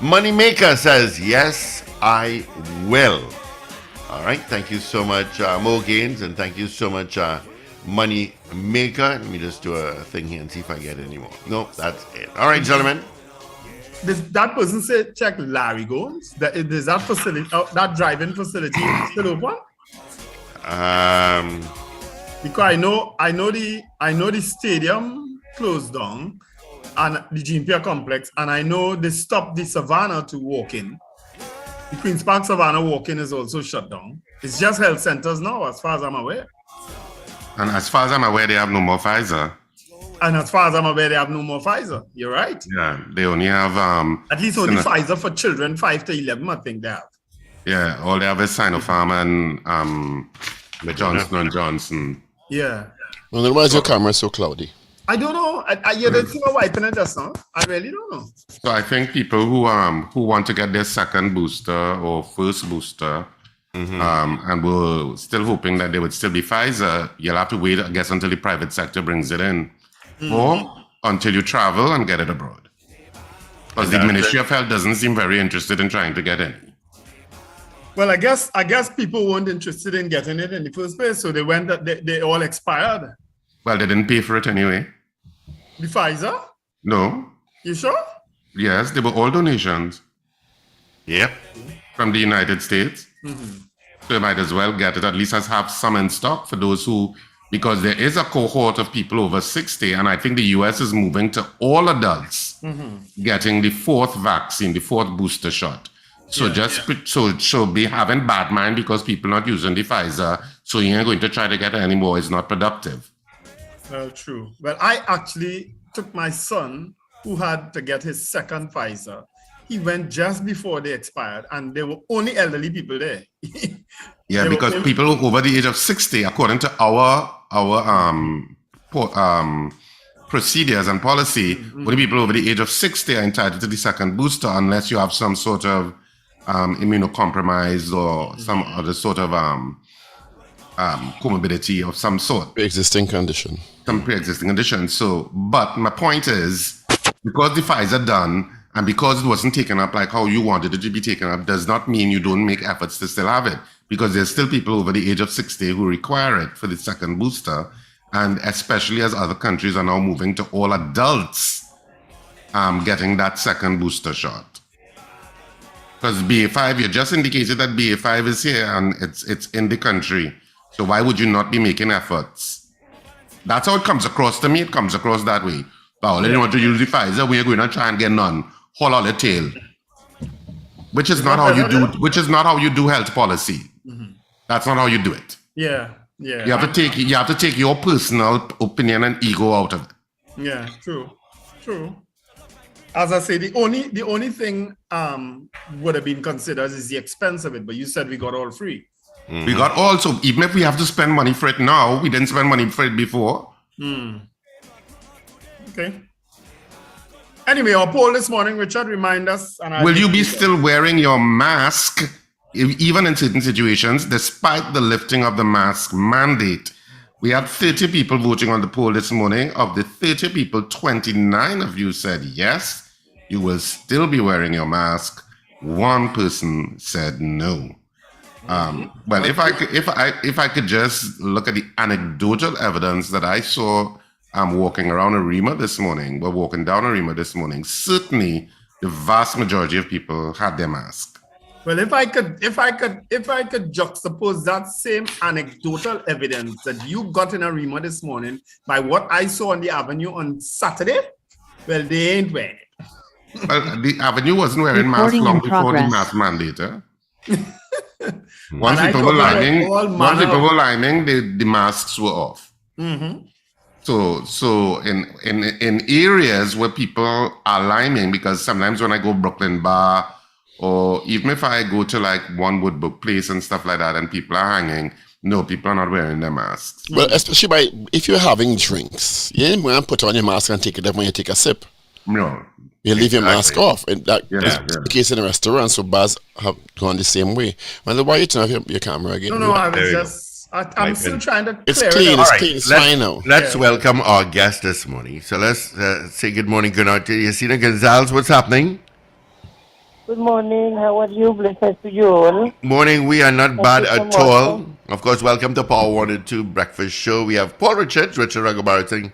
Moneymaker says, yes, I will. All right. Thank you so much, Mo Gaines, and thank you so much, Moneymaker. Let me just do a thing here and see if I get any more. No, that's it. All right, gentlemen. That person said check Larry Gomes. Is that facility, that driving facility still open? Because I know the stadium closed down and the Gympia complex, and I know they stopped the Savannah to walk in. The Queen's Park Savannah walk-in is also shut down. It's just health centers now, as far as I'm aware. And as far as I'm aware, they have no more Pfizer. And as far as I'm aware, they have no more Pfizer. You're right. Yeah, they only have at least only Pfizer for children 5 to 11. I think they have. Yeah, all they have is Sinopharm and Johnson & Johnson. Yeah. Well, why is your camera so cloudy? I don't know. You don't see my wiping it just now. I really don't know. So I think people who want to get their second booster or first booster, and were still hoping that they would still be Pfizer, you'll have to wait, I guess, until the private sector brings it in, or until you travel and get it abroad. Because the Ministry of Health doesn't seem very interested in trying to get in. Well, I guess people weren't interested in getting it in the first place, so they all expired. Well, they didn't pay for it anyway. The Pfizer? No. You sure? Yes, they were all donations. Yep. From the United States. So you might as well get it, at least as have some in stock for those who, because there is a cohort of people over 60, and I think the US is moving to all adults getting the fourth vaccine, the fourth booster shot. So so be having bad mind because people not using the Pfizer, so you ain't going to try to get it anymore. It's not productive. Well, true. Well, I actually took my son who had to get his second Pfizer. He went just before they expired, and there were only elderly people there. Yeah, because people over the age of 60, according to our procedures and policy, only people over the age of 60 are entitled to the second booster unless you have some sort of immunocompromised or some other sort of comorbidity of some sort. Pre-existing condition. Some pre-existing condition. So, but my point is, because the Pfizer done, and because it wasn't taken up like how you wanted it to be taken up, does not mean you don't make efforts to still have it. Because there's still people over the age of 60 who require it for the second booster. And especially as other countries are now moving to all adults getting that second booster shot. Because BA5, you just indicated that BA5 is here and it's in the country. So why would you not be making efforts? That's how it comes across to me. It comes across that way. Well, they want to use the Pfizer. We're going to try and get none. Hold on the tail. Which is not how you do. Which is not how you do health policy. That's not how you do it. Yeah. You have to take your personal opinion and ego out of it. Yeah, true. As I say, the only thing would have been considered is the expense of it. But you said we got all free. We got all, so even if we have to spend money for it now, we didn't spend money for it before. Okay. Anyway, our poll this morning, Richard, remind us. Will you be still wearing your mask, even in certain situations, despite the lifting of the mask mandate? We had 30 people voting on the poll this morning. Of the 30 people, 29 of you said yes, you will still be wearing your mask. One person said no. Well, if I could just look at the anecdotal evidence that I saw walking around Arima this morning, we're walking down Arima this morning, certainly the vast majority of people had their mask. Well, if I could juxtapose that same anecdotal evidence that you got in Arima this morning by what I saw on the Avenue on Saturday, well, they ain't wearing it. Well, the Avenue wasn't wearing masks long before the mask mandate. Once people were lining, the masks were off. So in areas where people are lining, because sometimes when I go Brooklyn Bar, or even if I go to like One Woodbrook Place and stuff like that, and people are hanging, no, people are not wearing their masks. Well, especially if you're having drinks, you ain't going to put on your mask and take it off when you take a sip. No. You leave your mask off. And that is the case in a restaurant, so bars have gone the same way. Wendell, why are you turning off your camera again? No, I was just... I'm still trying to clear it's clean. It's clean. It's fine now. Let's welcome our guest this morning. So let's say good morning, good night to Yasina Gonzalez. What's happening? Good morning. How are you? Blessed to you all. Morning, we are not Thank bad you so at much. all. Of course, welcome to Power 102 Breakfast Show. We have Paul Richard Ragoobarsingh,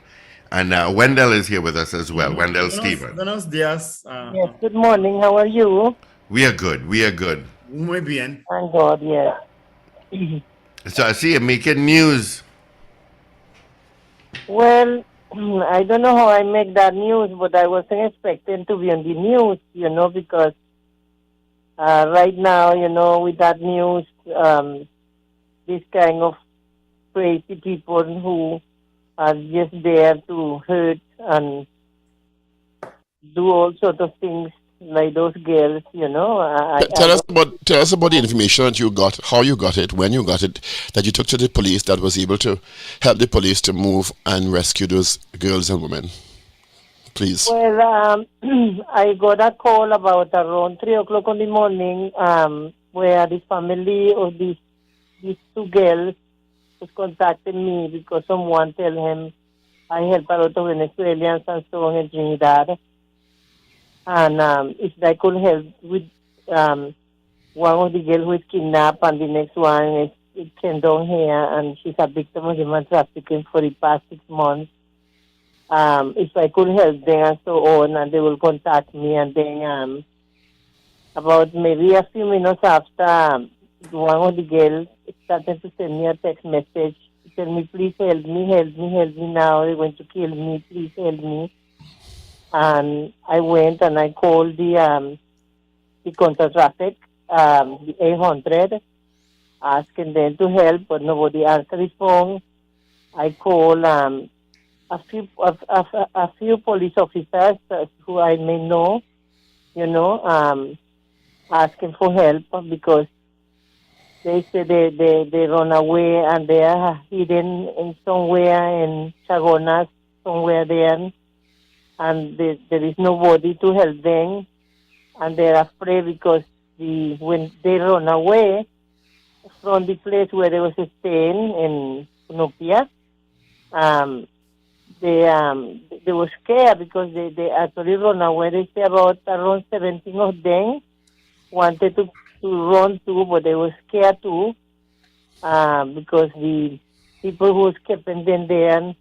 and Wendell is here with us as well. Wendell Stephen. Buenos dias. Yes, good morning. How are you? We are good. We are good. Muy bien. Thank God, yes. So I see you making news. Well, I don't know how I make that news, but I wasn't expecting to be on the news, because right now, with that news, this kind of crazy people who are just there to hurt and do all sorts of things like those girls, Tell us about the information that you got, how you got it, when you got it, that you took to the police that was able to help the police to move and rescue those girls and women. Please. Well, I got a call about around 3 o'clock in the morning, where the family of these two girls was contacting me because someone tell him I help a lot of Venezuelans and so on in Trinidad. And if I could help with one of the girls who is kidnapped and the next one is came down here and she's a victim of human trafficking for the past 6 months. If I could help them and so on, and they will contact me, and then about maybe a few minutes after, one of the girls started to send me a text message. She said me, please help me, help me, help me now. They're going to kill me, please help me. And I went and I called the counter traffic, the 800, asking them to help, but nobody answered the phone. I called a few police officers who I may know, asking for help because they say they run away and they are hidden in somewhere in Chagonas, somewhere there, and there is nobody to help them, and they're afraid because when they run away from the place where they was staying in Nupia, they were scared because they actually run away. They say about around 17 of them wanted to run too, but they were scared too because the people who was keeping them there,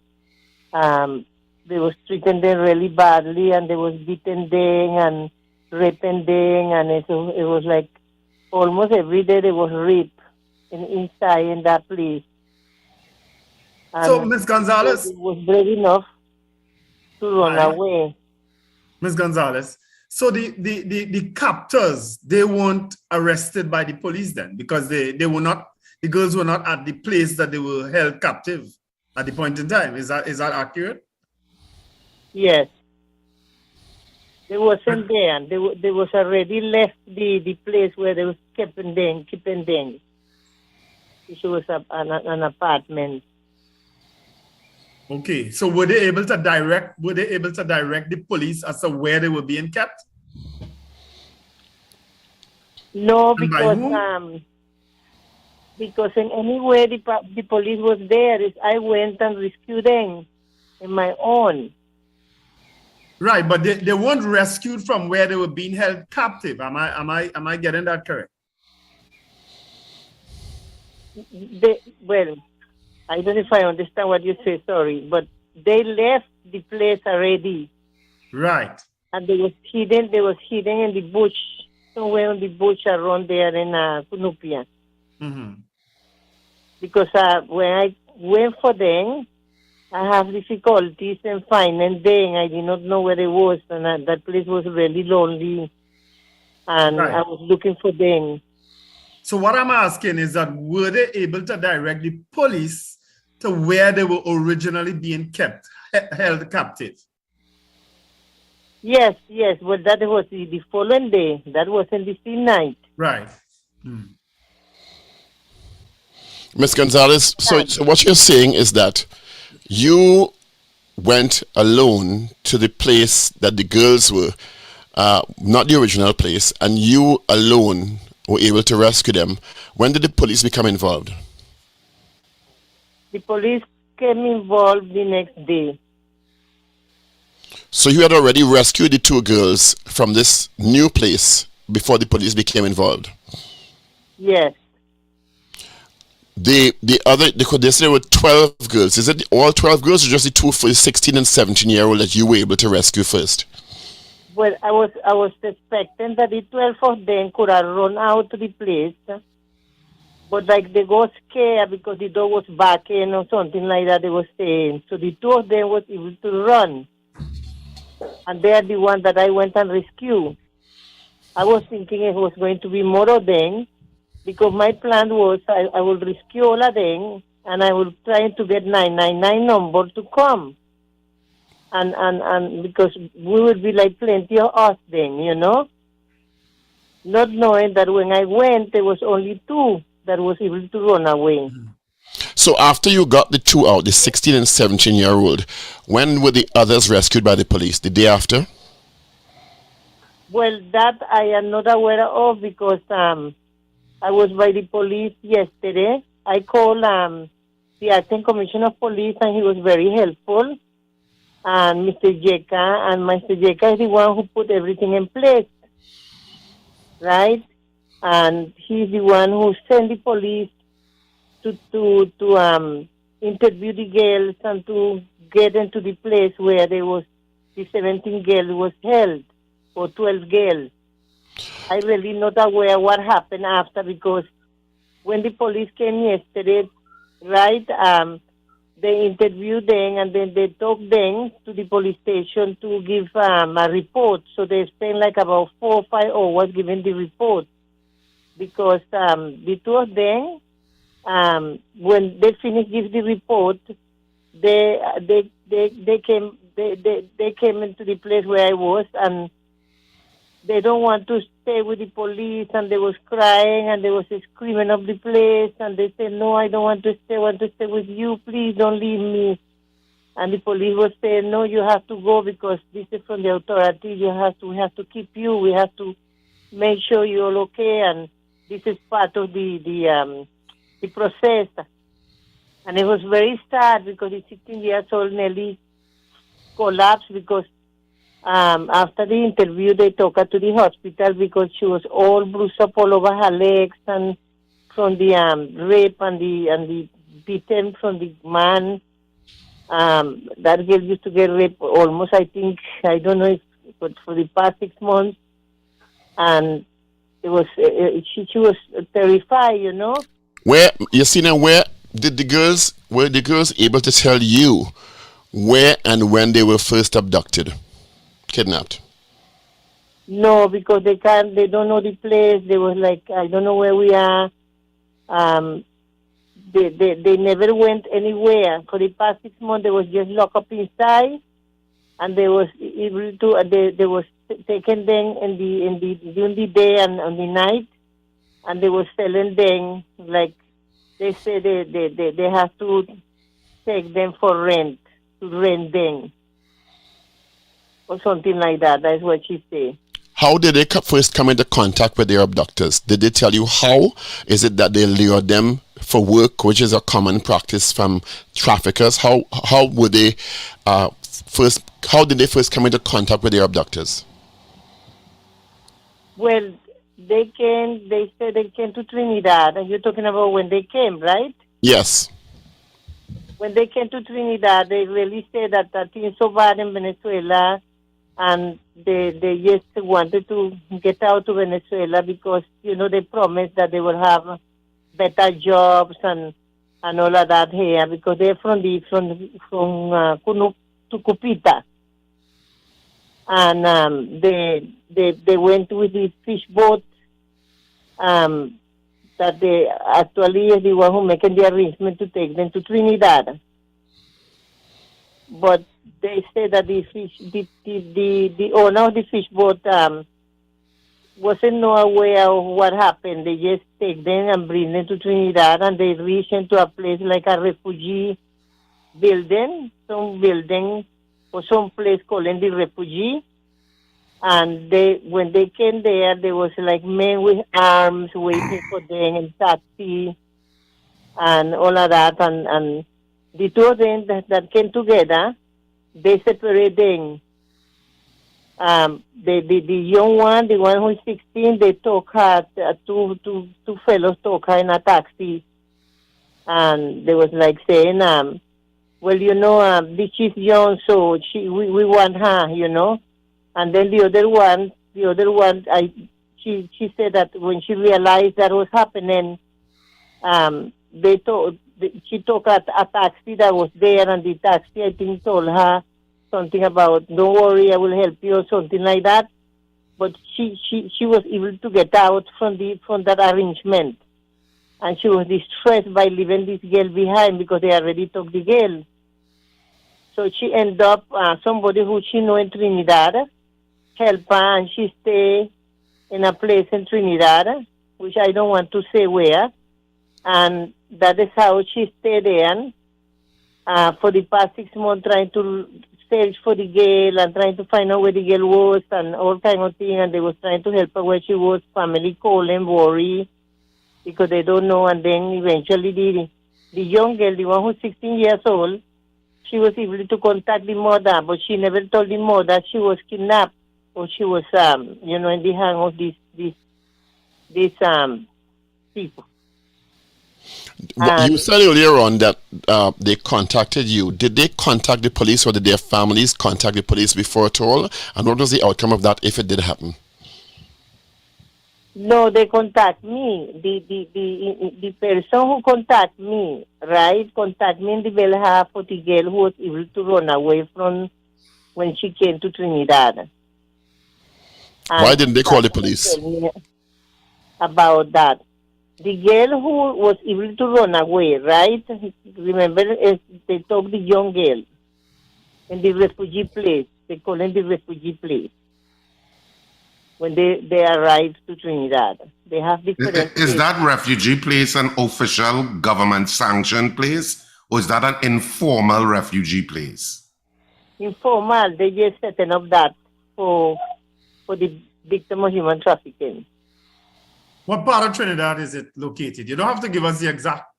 they was treating them really badly, and they was beating them and raping them, and it was like almost every day they was raped inside in that place. So, And Ms. Gonzalez. it was brave enough to run away. Ms. Gonzalez. So the captors, they weren't arrested by the police then because they were not, the girls were not at the place that they were held captive at the point in time. Is that accurate? Yes. They wasn't there. They was already left the place where they was keeping them. It was an apartment. Okay, so were they able to direct the police as to where they were being kept? No, because in any way the police was there, I went and rescued them in my own. Right, but they weren't rescued from where they were being held captive. Am I getting that correct? Well, I don't know if I understand what you say, sorry, but they left the place already. Right. And they was hidden in the bush, somewhere in the bush around there in Kunupia. Mm-hmm. Because when I went for them, I have difficulties in finding them. I did not know where it was, and that place was really lonely, and right. I was looking for them. So what I'm asking is that were they able to direct the police to where they were originally being held captive? Yes, but that was the following day. That was in the same night. Right. Ms. Gonzalez, so what you're saying is that you went alone to the place that the girls were, not the original place, and you alone were able to rescue them. When did the police become involved? The police came involved the next day. So you had already rescued the two girls from this new place before the police became involved. Yes. The other, they say there were 12 girls. Is it all 12 girls or just the two for 16 and 17-year-old that you were able to rescue first? Well, I was expecting that the 12 of them could have run out to the place, but like they got scared because the dog was barking or something like that. They were saying so the two of them was able to run, and they are the one that I went and rescued. I was thinking it was going to be more of them because my plan was I will rescue all of them and I will try to get 999 number to come. And because we would be like plenty of us then, not knowing that when I went, there was only two that was able to run away. So after you got the two out, the 16 and 17-year-old, when were the others rescued by the police? The day after? Well, that I am not aware of because I was by the police yesterday. I called the acting commissioner of police and he was very helpful. And Mr. Jeka, and Mr. Jeka is the one who put everything in place, right? And he's the one who sent the police to interview the girls and to get into the place where there was the 17 girls was held, or 12 girls. I really not aware what happened after because when the police came yesterday, right? They interviewed them and then they took them to the police station to give a report. So they spent like about 4 or 5 hours giving the report because the two of them, when they finished giving the report, they came into the place where I was and they don't want to stay with the police and they was crying and they was screaming up the place and they said, no, I don't want to stay, I want to stay with you, please don't leave me. And the police was saying, no, you have to go because this is from the authorities, we have to keep you, we have to make sure you're okay and this is part of the process. And it was very sad because the 16 years old Nelly collapsed because after the interview, they took her to the hospital because she was all bruised up all over her legs and from the rape and the beaten from the man. That girl used to get raped almost, I think, I don't know if, but for the past 6 months. And it was she was terrified, Where you see now? Where were the girls able to tell you where and when they were first abducted? Kidnapped? No, because they don't know the place. They was like, I don't know where we are. They never went anywhere. For the past 6 months, they was just locked up inside, and they was able to. They was taken them during the day and on the night, and they was selling them like they say they have to take them for rent to rent them. Or something like that. That's what she said. How did they first come into contact with their abductors? Did they tell you how? Is it that they lured them for work, which is a common practice from traffickers? How were they first? How did they first come into contact with their abductors? Well, they said they came to Trinidad, and you're talking about when they came, right? Yes. When they came to Trinidad, they really said that things so bad in Venezuela. And they just wanted to get out to Venezuela because, they promised that they would have better jobs and all of that here because they're from Tucupita. And they went with the fish boat that they actually is the one who making the arrangement to take them to Trinidad. But they say that the owner of the fish boat wasn't aware of what happened. They just take them and bring them to Trinidad, and they reach into a place like a refugee building, some building or some place called the refugee. And when they came there, there was like men with arms waiting for them in taxi and all of that. And the two of them that came together, they separated them. The young one, the one who is 16, they took her, two fellows took her in a taxi, and they was like saying, well, you know, this is young, so we want her, you know. And then the other one, she said that when she realized that was happening, she took a taxi that was there, and the taxi, I think, told her something about, don't worry, I will help you, or something like that. But she was able to get out from that arrangement. And she was distressed by leaving this girl behind because they already took the girl. So she ended up, somebody who she knew in Trinidad, help her, and she stay in a place in Trinidad, which I don't want to say where. And that is how she stayed there for the past 6 months, trying to search for the girl and trying to find out where the girl was and all kind of things. And they was trying to help her where she was. Family call and worry because they don't know. And then eventually the young girl, the one who's 16 years old, she was able to contact the mother, but she never told the mother she was kidnapped or she was, in the hands of these people. You said earlier on that they contacted you. Did they contact the police, or did their families contact the police before at all? And what was the outcome of that if it did happen? No, they contact me. The person who contact me, right, contact me in the behalf of the girl who was able to run away from when she came to Trinidad. Why didn't they call the police? About that. The girl who was able to run away, right? Remember, they took the young girl in the refugee place. They call it the refugee place. When they arrived to Trinidad, they have different. Is that refugee place an official government sanctioned place, or is that an informal refugee place? Informal. They just setting up that for the victim of human trafficking. What part of Trinidad is it located? You don't have to give us the exact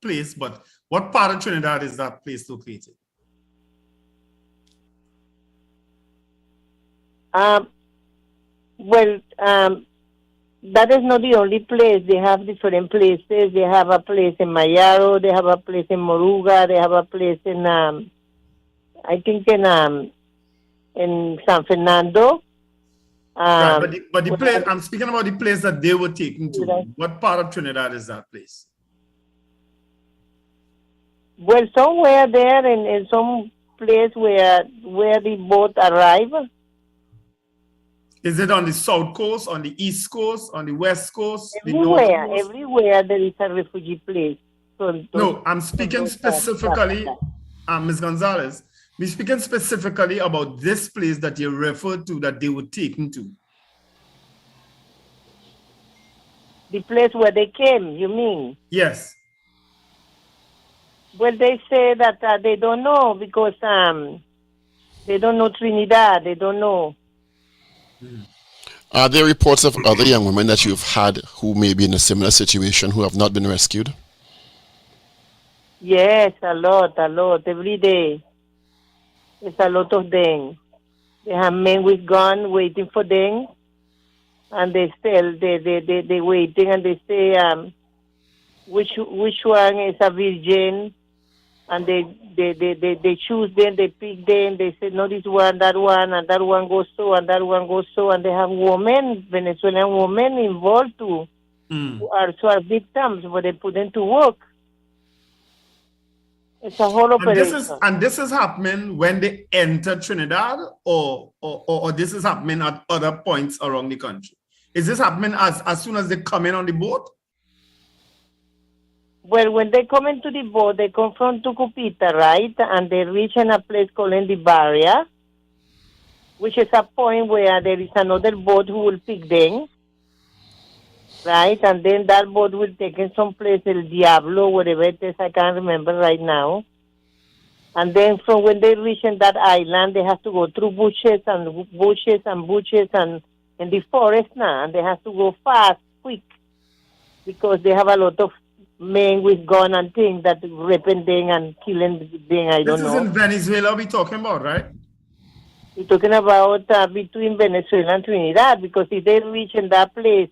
place, but what part of Trinidad is that place located? Well, that is not the only place. They have different places. They have a place in Mayaro. They have a place in Moruga. They have a place in, I think in San Fernando. Right, but the place, I'm speaking about the place that they were taken to. Right. What part of Trinidad is that place? Well, somewhere there in some place where the boat arrived. Is it on the south coast, on the east coast, on the west coast? Everywhere there is a refugee place. No, I'm speaking specifically, Ms. Gonzalez, we're speaking specifically about this place that you referred to that they were taken to. The place where they came, you mean? Yes. Well, they say that they don't know because they don't know Trinidad. They don't know. Are there reports of other young women that you've had who may be in a similar situation who have not been rescued? Yes, a lot, every day. It's a lot of them. They have men with guns waiting for them, and they waiting, and they say which one is a virgin, and they choose them, they pick them, they say no, this one, and that one goes so, and that one goes so, and they have women, Venezuelan women involved too, who are victims, but they put them to work. It's a whole operation. And this is happening when they enter Trinidad, or this is happening at other points around the country? Is this happening as soon as they come in on the boat? Well, when they come into the boat, they come from Tucupita, right? And they reach in a place called the Barria, which is a point where there is another boat who will pick them, right? And then that boat will take them someplace, El Diablo, whatever it is, I can't remember right now. And then from when they reach in that island, they have to go through bushes and in the forest now, and they have to go fast, quick, because they have a lot of men with gun and things that raping them and killing them, I don't know. This is in Venezuela we're talking about, right? We're talking about between Venezuela and Trinidad, because if they reach in that place,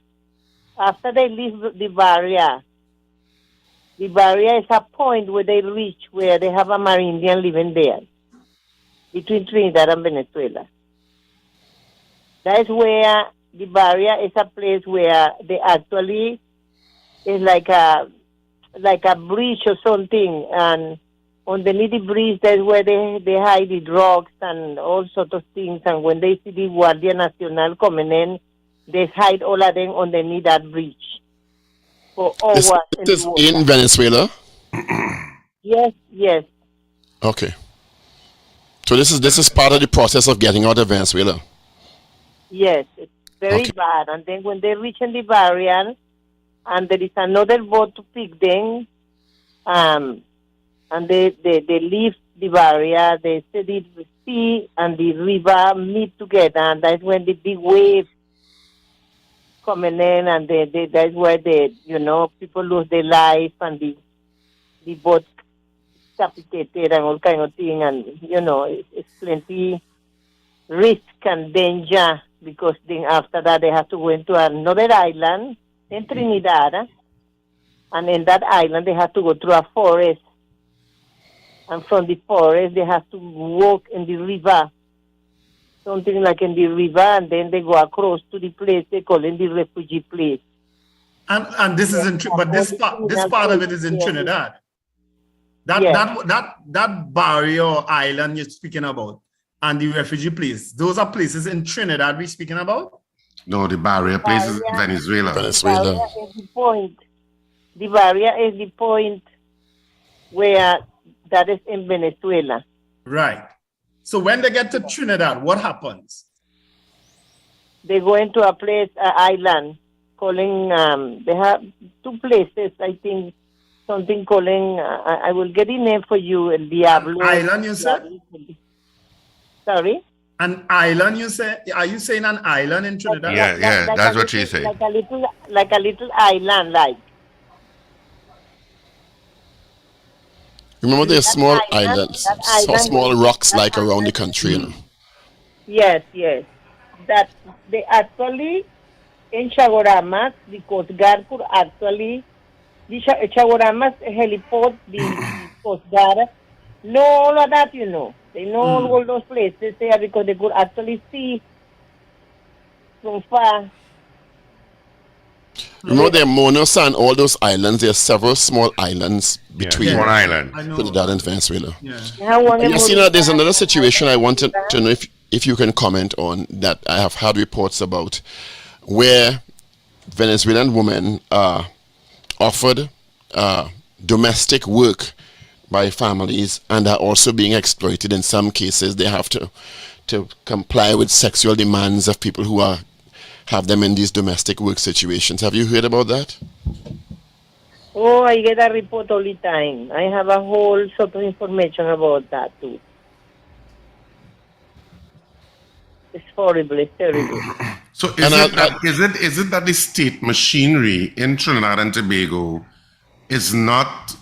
after they leave the barrier is a point where they reach where they have a Marindian living there, between Trinidad and Venezuela. That is where the barrier is a place where they actually is like a bridge or something, and underneath the bridge that's where they hide the drugs and all sorts of things. And when they see the Guardia Nacional coming in, they hide all of them underneath that bridge for This hours in the is water. in Venezuela. Yes. Okay. So this is part of the process of getting out of Venezuela. Yes, it's very Okay. bad. And then when they reach in the barrier, and there is another boat to pick them, and they leave the barrier, they see the sea and the river meet together, and that's when the big waves coming in, and that's where people lose their life, and the boat capitated and all kind of thing, and it's plenty risk and danger, because then after that they have to go into another island in Trinidad, and in that island they have to go through a forest, and from the forest they have to walk in the river, something like in the river, and then they go across to the place they call in the refugee place. And this is but this part of it is in Trinidad. That barrier or island you're speaking about, and the refugee place, those are places in Trinidad we're speaking about? No, the barrier place is Venezuela. Venezuela. The barrier is the point. The barrier is the point where that is in Venezuela. Right. So when they get to Trinidad, what happens? They go into a place, an island, calling, they have two places, I think, something calling, I will get the name for you, El Diablo. Island, you said? Sorry? An island, you say? Are you saying an island in Trinidad? Yeah, Like that's a what little- she said. Like a little island, like. Remember, there's small That island- islands, that so island- small rocks that like around the island- country. You know. Yes. That they actually, in Chagoramas, the Coast Guard could actually, the Chagoramas heliport, the Coast Guard, know all of that, They know all those places there, because they could actually see from far. Remember, there are Monos and all those islands. There are several small islands between Yeah, one island. I know. Trinidad and Venezuela. Yeah. Yasina, there's another situation I wanted to know if you can comment on that I have had reports about, where Venezuelan women are offered domestic work by families and are also being exploited. In some cases, they have to comply with sexual demands of people who have them in these domestic work situations. Have you heard about that? Oh, I get a report all the time. I have a whole sort of information about that too. It's horrible. It's terrible. So And is it that the state machinery in Trinidad and Tobago is not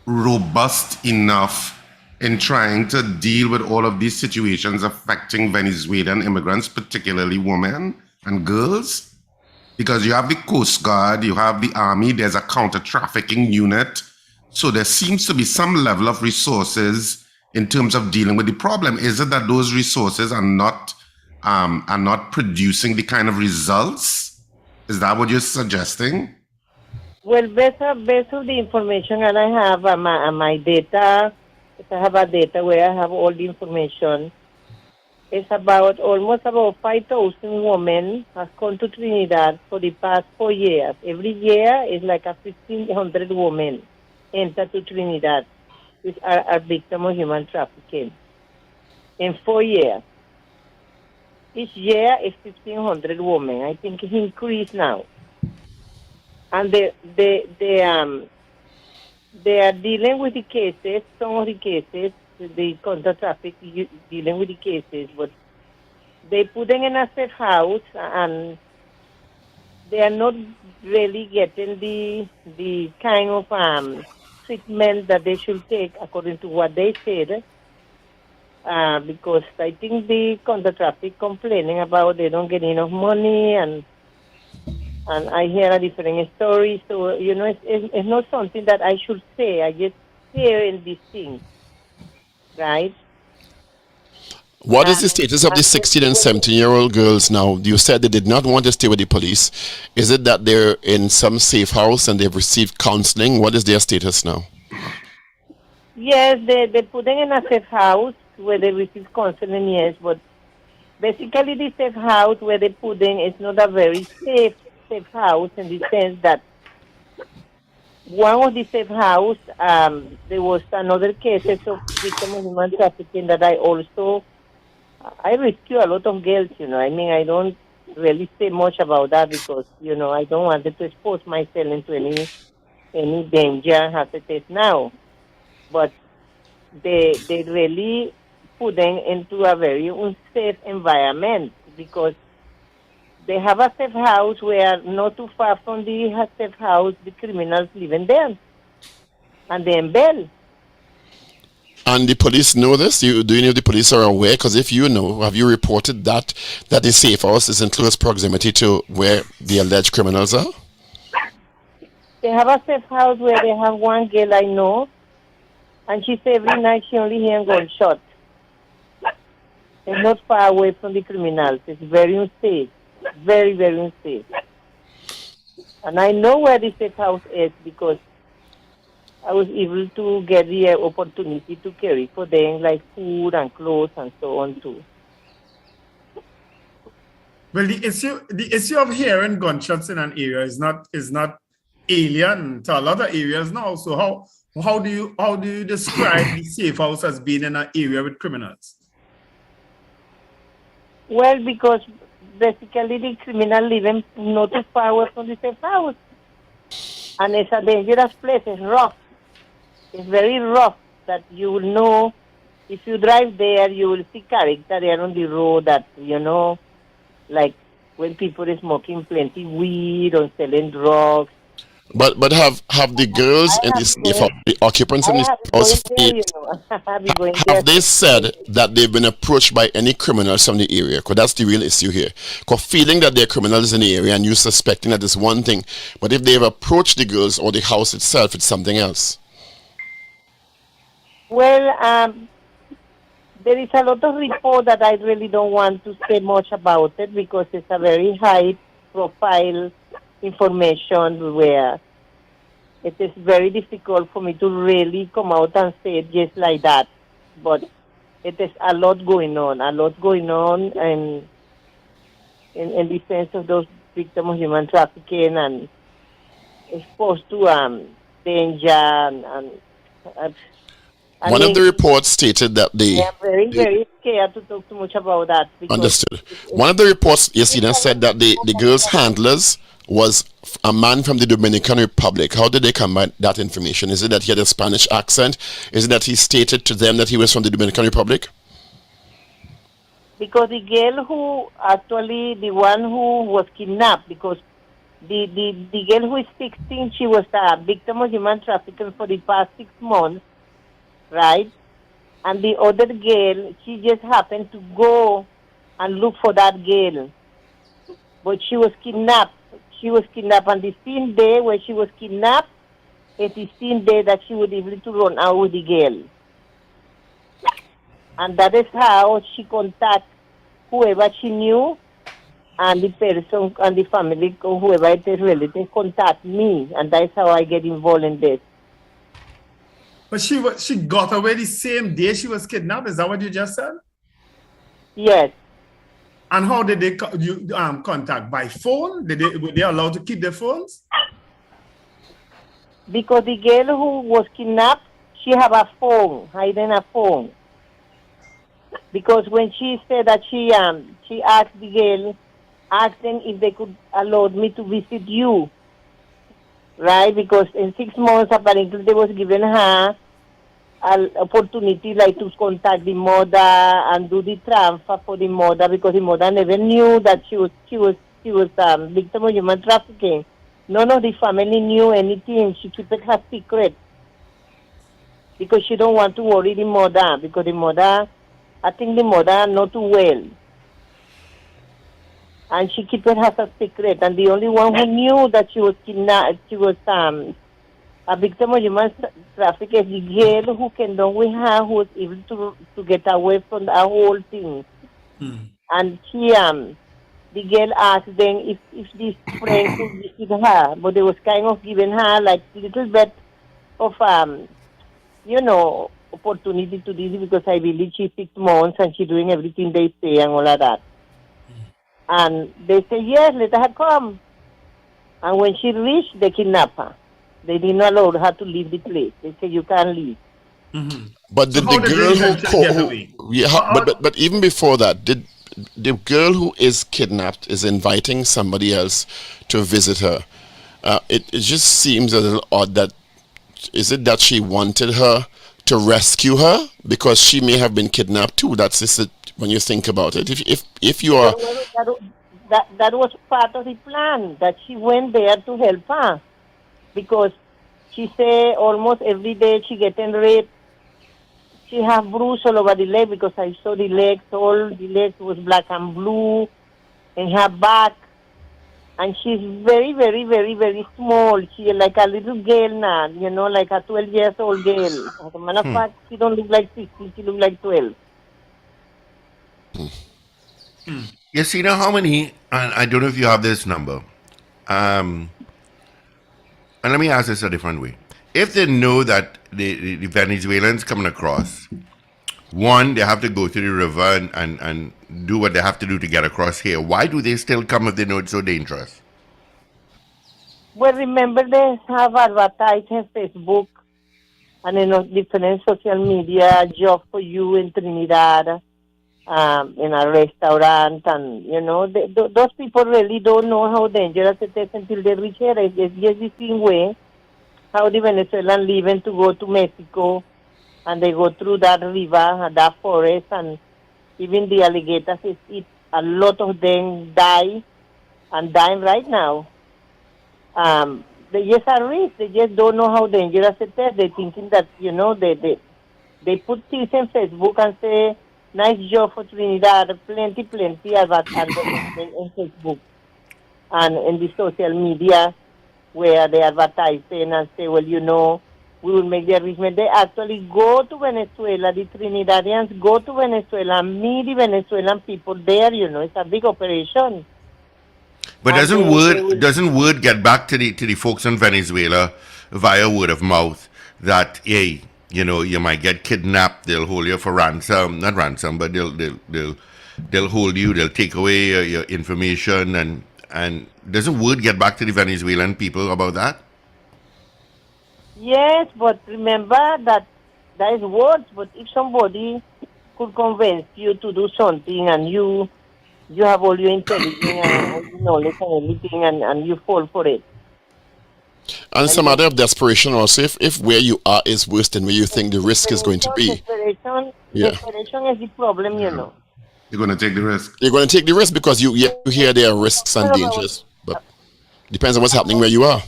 robust enough in trying to deal with all of these situations affecting Venezuelan immigrants, particularly women and girls? Because you have the Coast Guard, you have the Army, there's a counter-trafficking unit. So there seems to be some level of resources in terms of dealing with the problem. Is it that those resources are not producing the kind of results? Is that what you're suggesting? Well, based on the information that I have on my data, if I have a data where I have all the information, it's almost about 5,000 women have come to Trinidad for the past 4 years. Every year is like a 1,500 women enter to Trinidad, which are victims of human trafficking. In 4 years. Each year is 1,500 women. I think it's increased now. And they are dealing with the cases, some of the cases, the counter traffic dealing with the cases, but they put them in a safe house, and they are not really getting the kind of treatment that they should take according to what they said. because I think the traffic complaining about they don't get enough money, and I hear a different story. So it's not something that I should say. I just hear in these things, right? What is the status of the And 16 and 17-year-old girls now? You said they did not want to stay with the police. Is it that they're in some safe house and they've received counseling? What is their status now? yes, they put them in a safe house where they receive counseling. Yes, but basically the safe house where they put them is not a very safe house in the sense that one of the safe house, there was another cases of victim of human trafficking that I rescue a lot of girls, I mean, I don't really say much about that because, I don't want to expose myself into any danger as it is now. But they really put them into a very unsafe environment because they have a safe house where not too far from the safe house, the criminals living there. And then Bell. And the police know this? Do you know if the police are aware? Because if you know, have you reported that the safe house is in close proximity to where the alleged criminals are? They have a safe house where they have one girl I know, and she said every night she only hears gunshot. It's not far away from the criminals. It's very unsafe. Very, very unsafe. And I know where the safe house is because I was able to get the opportunity to carry for them like food and clothes and so on too. Well, the issue of hearing gunshots in an area is not alien to a lot of areas now. So how do you describe the safe house as being in an area with criminals? Well, because basically the criminal living not too far away from the safe house. And it's a dangerous place. It's rough. It's very rough that you will know if you drive there, you will see character there on the road that, like when people are smoking plenty weed or selling drugs. But have the girls in this safe house, the occupants in I this have house, been going there, I have been going there. have they said that they've been approached by any criminals from the area? Because that's the real issue here. Because feeling that they're criminals in the area and you suspecting that is one thing, but if they've approached the girls or the house itself, it's something else. Well, there is a lot of report that I really don't want to say much about it because it's a very high profile information where it is very difficult for me to really come out and say it just like that. But it is a lot going on and in the sense of those victims of human trafficking and exposed to danger and One of the reports stated that I'm very, very scared to talk too much about that. Understood. One of the reports, Yesina, said that the girls' handlers was a man from the Dominican Republic. How did they come by that information? Is it that he had a Spanish accent? Is it that he stated to them that he was from the Dominican Republic? Because the girl who actually, the one who was kidnapped, because the girl who is 16, she was a victim of human trafficking for the past 6 months, right? And the other girl, she just happened to go and look for that girl. But she was kidnapped. She was kidnapped on the same day when she was kidnapped, it's the same day that she was able to run out with the girl. And that is how she contacted whoever she knew, and the person and the family, whoever it is relative, contact me, and that's how I get involved in this. But she got away the same day she was kidnapped. Is that what you just said? Yes. And how did they contact? By phone? Were they allowed to keep their phones? Because the girl who was kidnapped, she have a phone, hiding a phone. Because when she said that she asked the girl, asked them if they could allow me to visit you, right? Because in 6 months, apparently, they was given her an opportunity like to contact the mother and do the transfer for the mother because the mother never knew that she was victim of human trafficking. None of the family knew anything. She kept it her secret because she don't want to worry the mother because the mother I think the mother not too well. And she kept it as a secret. And the only one who knew that she was kidnapped, she was a victim of human trafficking is the girl who came down with her, who was able to get away from the whole thing. And she the girl asked them if this friend could visit her, but they was kind of giving her like little bit of opportunity to this because I believe she's 6 months and she's doing everything they say and all of that. And they say yes, let her come. And when she reached, they kidnap her. They did not allow her to leave the place. They say you can't leave. But So did how the did girl they eventually get away? but even before that, did the girl who is kidnapped is inviting somebody else to visit her? It just seems a little odd. That is it that she wanted her to rescue her because she may have been kidnapped too. That's just it when you think about it. If you are That was part of the plan, that she went there to help her. Because she say almost every day she getting raped. She have bruise all over the leg because I saw the legs, all the legs was black and blue, and her back. And she's very, very, very, very small. She like a little girl now, like a 12 years old girl. As a matter of fact, she don't look like 16, she look like 12. You see now how many, and I don't know if you have this number. And let me ask this a different way. If they know that the Venezuelans coming across, one, they have to go to the river and do what they have to do to get across here. Why do they still come if they know it's so dangerous? Well, remember they have advertised on Facebook and different social media, job for you in Trinidad, in a restaurant, and those people really don't know how dangerous it is until they reach here. It's just the same way how the Venezuelans leaving to go to Mexico, and they go through that river, that forest, and even the alligators eat. A lot of them die and dying right now. They just are rich. They just don't know how dangerous it is. They're thinking that they put things in Facebook and say, nice job for Trinidad, plenty advertisement in Facebook and in the social media where they advertise and say, well, we will make the arrangement. They actually go to Venezuela, the Trinidadians go to Venezuela and meet the Venezuelan people there, it's a big operation. But And doesn't word get back to the folks in Venezuela via word of mouth that hey, you might get kidnapped, they'll hold you for ransom, not ransom, but they'll hold you, they'll take away your information, and doesn't word get back to the Venezuelan people about that? Yes, but remember that is words, but if somebody could convince you to do something and you have all your intelligence and all your knowledge and everything and you fall for it. and some other of desperation also. If where you are is worse than where you think the risk is going to be. Desperation is the problem, You're going to take the risk. You're going to take the risk because you hear there are risks and dangers, but depends on what's happening where you are.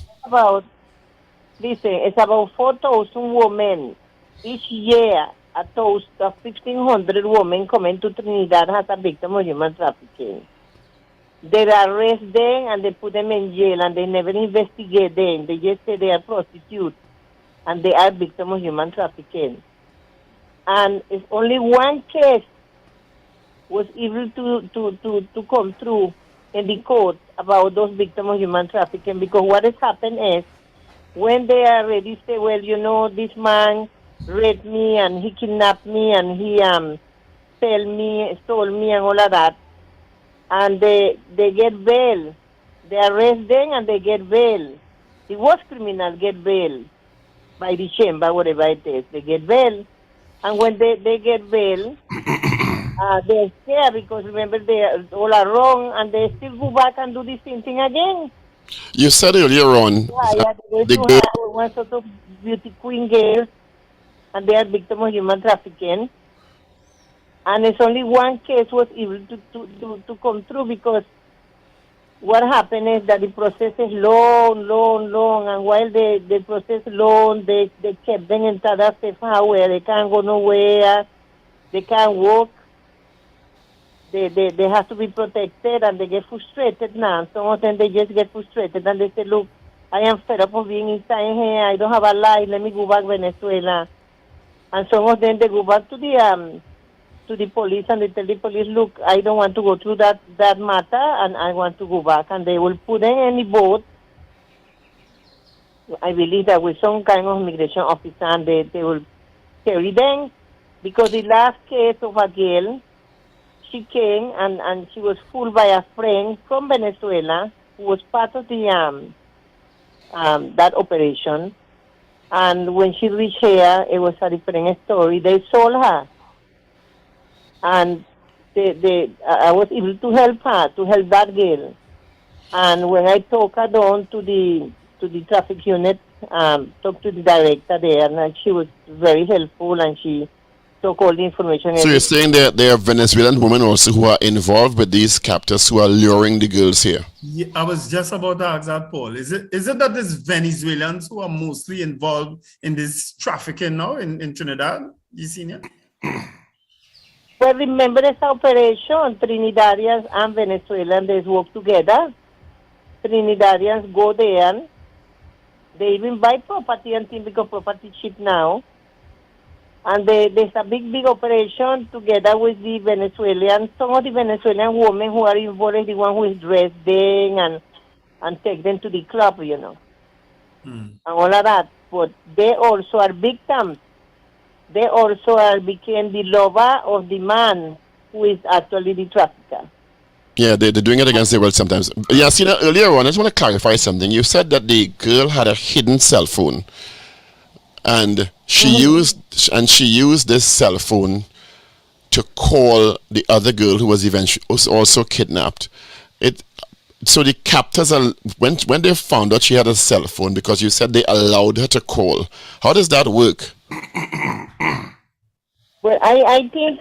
It's about 4,000 women each year. 1,500 women coming to Trinidad as a victim of human trafficking. They arrest them and they put them in jail and they never investigate them. They just say they are prostitutes and they are victims of human trafficking. And it's only one case was able to come through in the court about those victims of human trafficking, because what has happened is when they are ready to say, well, this man raped me and he kidnapped me and he stole me and all of that, and they get bail. They arrest them and they get bail. The worst criminals get bail by the chamber, whatever it is. They get bail. And when they get bail, they're scared because remember they all are wrong and they still go back and do the same thing again. You said earlier on They have one sort of beauty queen girls and they are victims of human trafficking. And it's only one case was able to come through because what happened is that the process is long, and while the process long, they kept them in a safe house where they can't go nowhere, they can't walk, they have to be protected, and they get frustrated now. Some of them, they just get frustrated and they say, look, I am fed up of being inside here. I don't have a life. Let me go back to Venezuela. And some of them, they go back to the police and they tell the police, look, I don't want to go through that matter and I want to go back. And they will put them in the boat. I believe that with some kind of immigration officer, and they will carry them. Because the last case of a girl, she came and she was fooled by a friend from Venezuela who was part of the that operation. And when she reached here, it was a different story. They sold her, and I was able to help her, to help that girl. And when I took her down to the traffic unit, talked to the director there, and she was very helpful, and she took all the information. So you're saying that there are Venezuelan women also who are involved with these captors who are luring the girls here? Yeah, I was just about to ask that, Paul. Is it that it's Venezuelans who are mostly involved in this trafficking now in Trinidad, Yesenia? Well, remember this operation, Trinidadians and Venezuelans, they work together. Trinidadians go there, they even buy property and things because property cheap now. And there's a big operation together with the Venezuelans. Some of the Venezuelan women who are involved, the one who is dressed them and take them to the club, and all of that. But they also are victims. They also became the lover of the man who is actually the trafficker. Yeah, they're doing it against their will sometimes. Yeah, see that earlier on, I just want to clarify something. You said that the girl had a hidden cell phone, and she used this cell phone to call the other girl who was also kidnapped. So the captors are when they found out she had a cell phone, because you said they allowed her to call. How does that work? Well, I think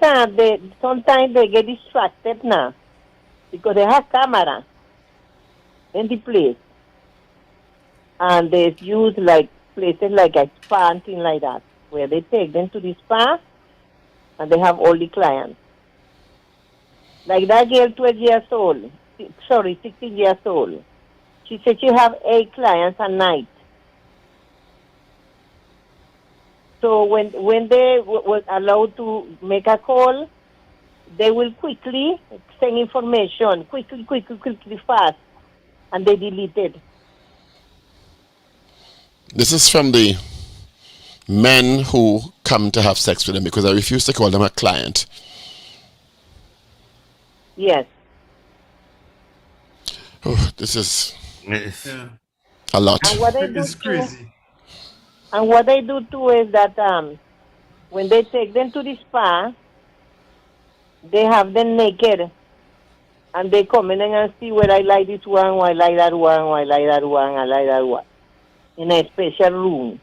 sometimes they get distracted now because they have camera in the place, and they use like places like a spa and things like that, where they take them to the spa and they have all the clients. Like that girl, 12 years old, 16 years old. She said she have 8 clients a night. So when they were allowed to make a call, they will quickly send information, quickly, fast, and they delete it. This is from the men who come to have sex with them, because I refuse to call them a client. Yes. Oh, this is Yeah. a lot. And what they do It's crazy. And what they do too is that when they take them to the spa, they have them naked, and they come in and see where I like this one, or I like that one, or I like that one, I like that one, in a special room.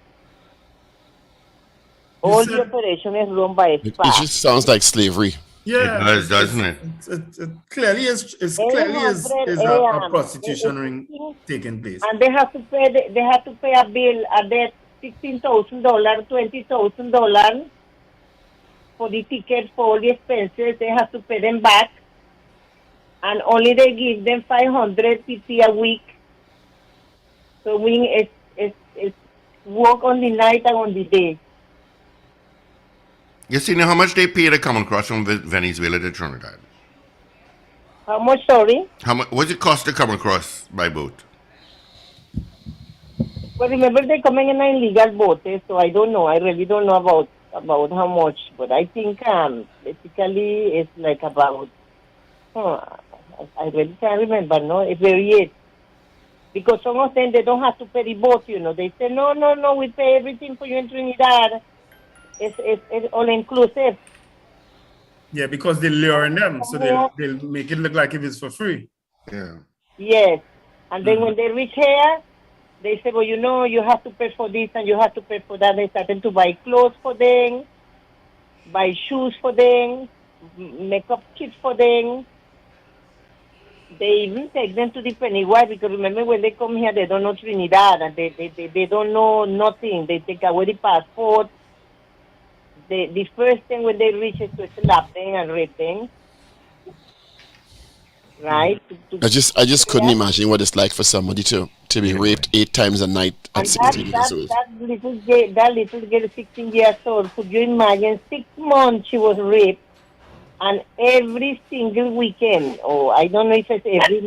All the operation is run by a It spa. just sounds like slavery. Yeah, It does, doesn't it? It clearly is. It's clearly is a prostitution ring taking place. And they have to pay. They have to pay a bill. A debt $16,000, $20,000 for the ticket, for all the expenses. They have to pay them back, and only they give them 500 PT a week. So we it's work on the night and on the day. You see now how much they pay to come across from Venezuela to Trinidad? How much? Sorry. How much? What's it cost to come across by boat? But remember, they're coming in an illegal boat, so I don't know. I really don't know about how much. But I think basically it's like about. I really can't remember. No, it varies. Because some of them, they don't have to pay the boat. They say no, we pay everything for you in Trinidad. It's all inclusive. Yeah, because they're luring them, so they'll make it look like if it's for free. Yeah. Yes, and then when they reach here, they say, well, you have to pay for this and you have to pay for that. They start to buy clothes for them, buy shoes for them, makeup kits for them. They even take them to the penny. Why? Because remember, when they come here, they don't know Trinidad, and they don't know nothing. They take away the passport. The first thing when they reach is to slap them and rape them. right? I just couldn't imagine what it's like for somebody to be raped 8 times a night at And 16 years old. that little girl, 16 years old, could you imagine? 6 months she was raped, and every single weekend, or I don't know if it's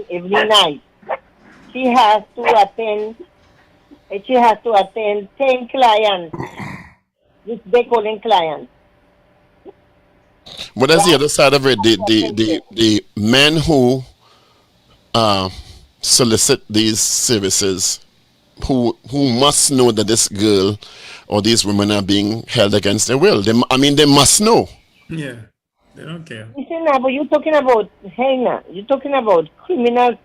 every night, she has to attend. She has to attend 10 clients, which they calling clients. But that's the other side of it. The men who solicit these services, who must know that this girl or these women are being held against their will. They must know. Yeah, they don't care. Listen now, but you're talking about, hey now, you're talking about criminals,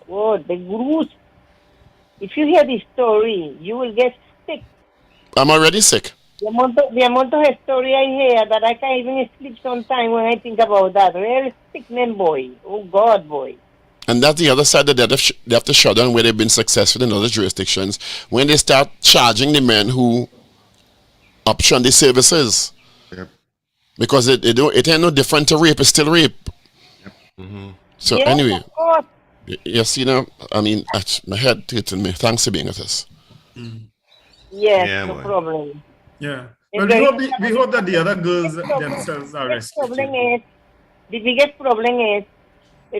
Oh, the gurus. If you hear this story, you will get sick. I'm already sick. The amount of story I hear that I can't even sleep sometimes when I think about that. Very sickening, boy. Oh, God, boy. And that's the other side that they have to shut down where they've been successful in other jurisdictions. When they start charging the men who option the services. Yep. Because it ain't no different to rape. It's still rape. Yep. Mm-hmm. So Yes, anyway, of course. yes, my head tilting me. Thanks for being with us. Yes, Yeah, no boy. problem. Yeah. And But very- we hope that the other girls themselves are rescued. The biggest problem is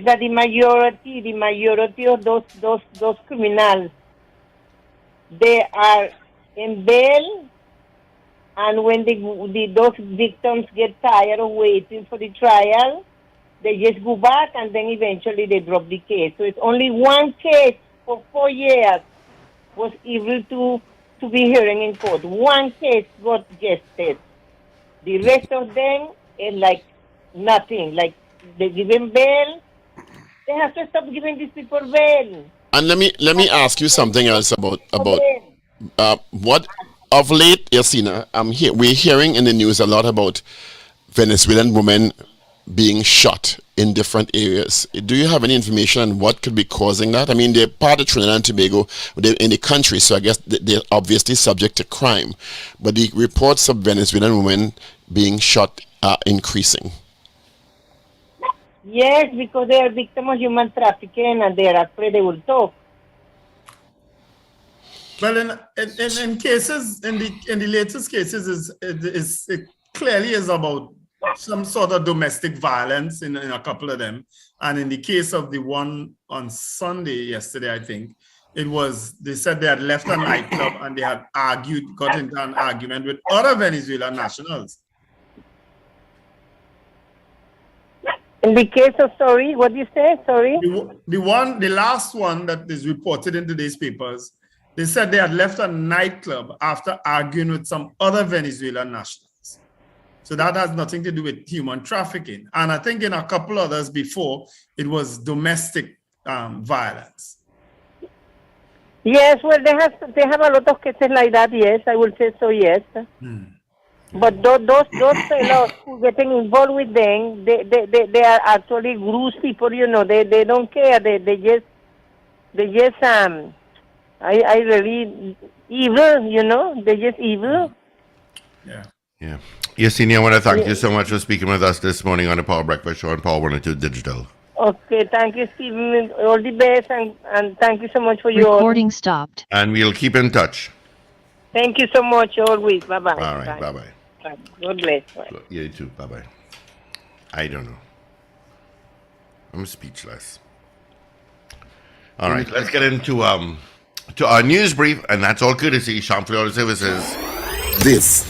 that the majority of those criminals, they are in bail, and when those victims get tired of waiting for the trial, they just go back, and then eventually they drop the case. So it's only one case for 4 years was able to be hearing in court. One case got gested. The rest of them is like nothing. Like they give them bail. They have to stop giving these people bail. And let me ask you something else about Bail. what of late, Yasina, we're hearing in the news a lot about Venezuelan women being shot in different areas. Do you have any information on what could be causing that? I mean, they're part of Trinidad and Tobago, they're in the country, so I guess they're obviously subject to crime. But the reports of Venezuelan women being shot are increasing. Yes, because they are victims of human trafficking, and they are afraid they will talk. Well, in cases, in the latest cases, it clearly is about some sort of domestic violence in a couple of them. And in the case of the one on Sunday, yesterday, I think, they said they had left a nightclub and they had got into an argument with other Venezuelan nationals. In the case of, sorry, what do you say? Sorry? The last one that is reported in today's papers, they said they had left a nightclub after arguing with some other Venezuelan nationals. So that has nothing to do with human trafficking. And I think in a couple others before, it was domestic violence. Yes, well, they have a lot of cases like that, yes, I will say so, yes. But those fellows who getting involved with them, they are actually gross people, they don't care, they just I really evil, they're just evil. Yeah. Yeah. Yasini, I want to thank you so much for speaking with us this morning on the Power Breakfast Show on Power 102 Digital. Okay, thank you, Stephen. All the best, and thank you so much for your... Recording stopped. And we'll keep in touch. Thank you so much, always. Bye-bye. All right. Bye-bye. Bye. God bless. Bye. You too. Bye-bye. I don't know. I'm speechless. All right. Let's get into our news brief, and that's all courtesy Champlain Auto Services. This